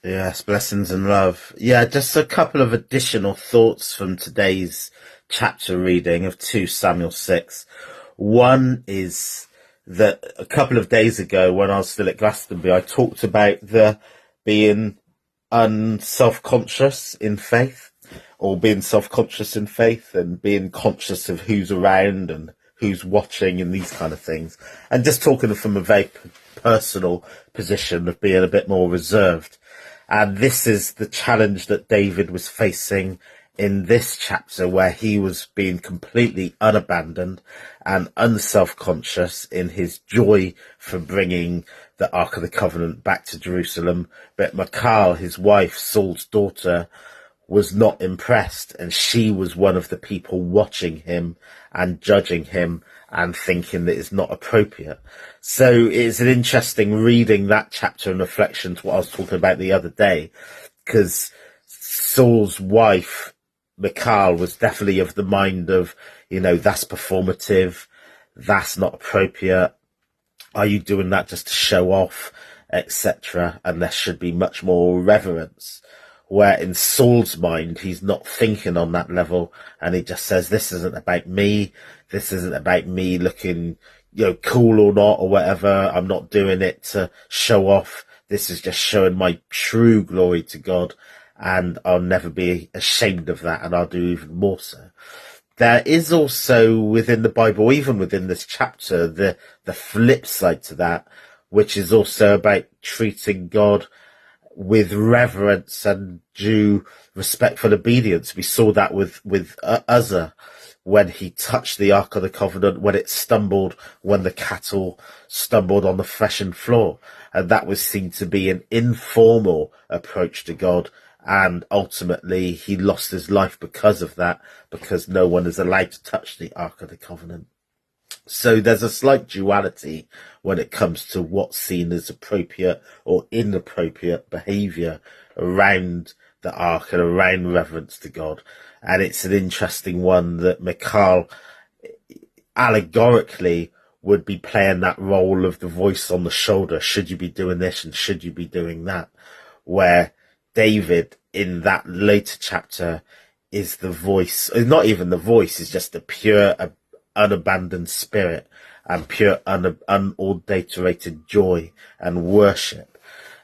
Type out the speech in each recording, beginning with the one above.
Yes, blessings and love. Yeah, just a couple of additional thoughts from today's chapter reading of 2 Samuel 6. One is that a couple of days ago when I was still at Glastonbury, I talked about the being unself-conscious in faith, or being self-conscious in faith and being conscious of who's around and who's watching and these kind of things. And just talking from a very personal position of being a bit more reserved. And this is the challenge that David was facing in this chapter, where he was being completely unabandoned and unself-conscious in his joy for bringing the Ark of the Covenant back to Jerusalem. But Michal, his wife, Saul's daughter, was not impressed, and she was one of the people watching him and judging him and thinking that it's not appropriate. So it's an interesting reading that chapter in reflection to what I was talking about the other day, because Saul's wife, Michal, was definitely of the mind of, that's performative, that's not appropriate, are you doing that just to show off, etc., and there should be much more reverence. Where in Saul's mind, he's not thinking on that level, and he just says, this isn't about me, this isn't about me looking, cool or not, or whatever, I'm not doing it to show off, this is just showing my true glory to God, and I'll never be ashamed of that, and I'll do even more so. There is also within the Bible, even within this chapter, the flip side to that, which is also about treating God with reverence and due respectful obedience. We saw that with Uzzah when he touched the Ark of the Covenant, when it stumbled, when the cattle stumbled on the threshing floor. And that was seen to be an informal approach to God. And ultimately he lost his life because of that, because no one is allowed to touch the Ark of the Covenant. So there's a slight duality when it comes to what's seen as appropriate or inappropriate behaviour around the Ark and around reverence to God. And it's an interesting one that Michal allegorically would be playing that role of the voice on the shoulder. Should you be doing this and should you be doing that? Where David in that later chapter is the voice, not even the voice, is just a pure unabandoned spirit and pure unadulterated joy and worship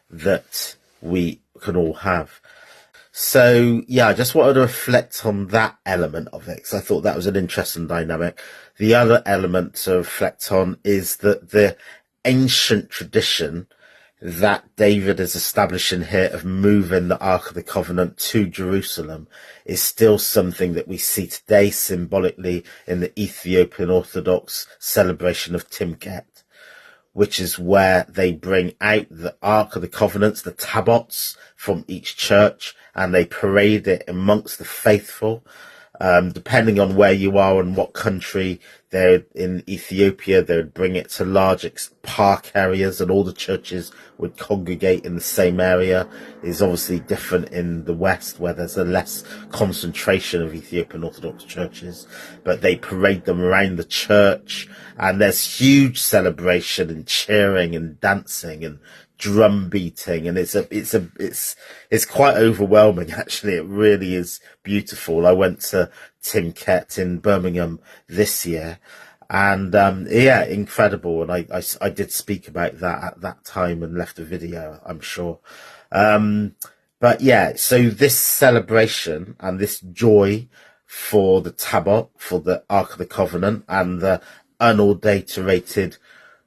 that we can all have. So yeah, I just wanted to reflect on that element of it, because I thought that was an interesting dynamic. The other element to reflect on is that the ancient tradition that David is establishing here of moving the Ark of the Covenant to Jerusalem is still something that we see today symbolically in the Ethiopian Orthodox celebration of Timqet, which is where they bring out the Ark of the Covenants, the tabots from each church, and they parade it amongst the faithful. Depending on where you are and what country, they're in Ethiopia, they would bring it to large park areas, and all the churches would congregate in the same area. It's obviously different in the West, where there's a less concentration of Ethiopian Orthodox churches, but they parade them around the church, and there's huge celebration and cheering and dancing and drum beating, and it's quite overwhelming, actually. It really is beautiful. I went to Timqet in Birmingham this year, and yeah, incredible. And I did speak about that at that time and left a video, I'm sure. But yeah, so this celebration and this joy for the Tabot, for the Ark of the Covenant, and the unadulterated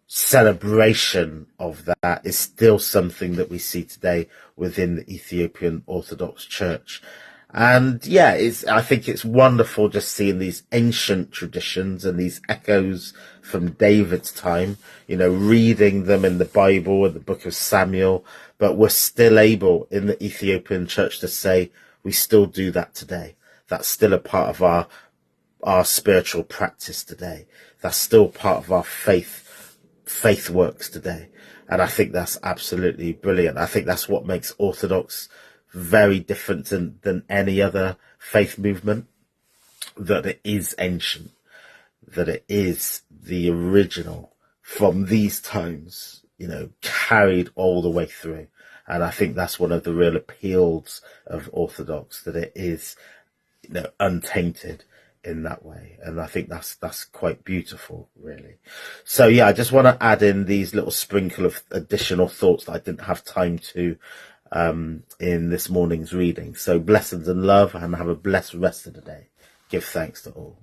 celebration of that is still something that we see today within the Ethiopian Orthodox Church. And yeah, I think it's wonderful just seeing these ancient traditions and these echoes from David's time, reading them in the Bible and the book of Samuel, but we're still able in the Ethiopian church to say we still do that today. That's still a part of our spiritual practice today. That's still part of our faith works today. And I think that's absolutely brilliant. I think that's what makes Orthodox very different than any other faith movement, that it is ancient, that it is the original from these times, carried all the way through. And I think that's one of the real appeals of Orthodox, that it is, untainted in that way. And I think that's quite beautiful, really. So yeah, I just want to add in these little sprinkle of additional thoughts that I didn't have time to in this morning's reading. So blessings and love, and have a blessed rest of the day. Give thanks to all.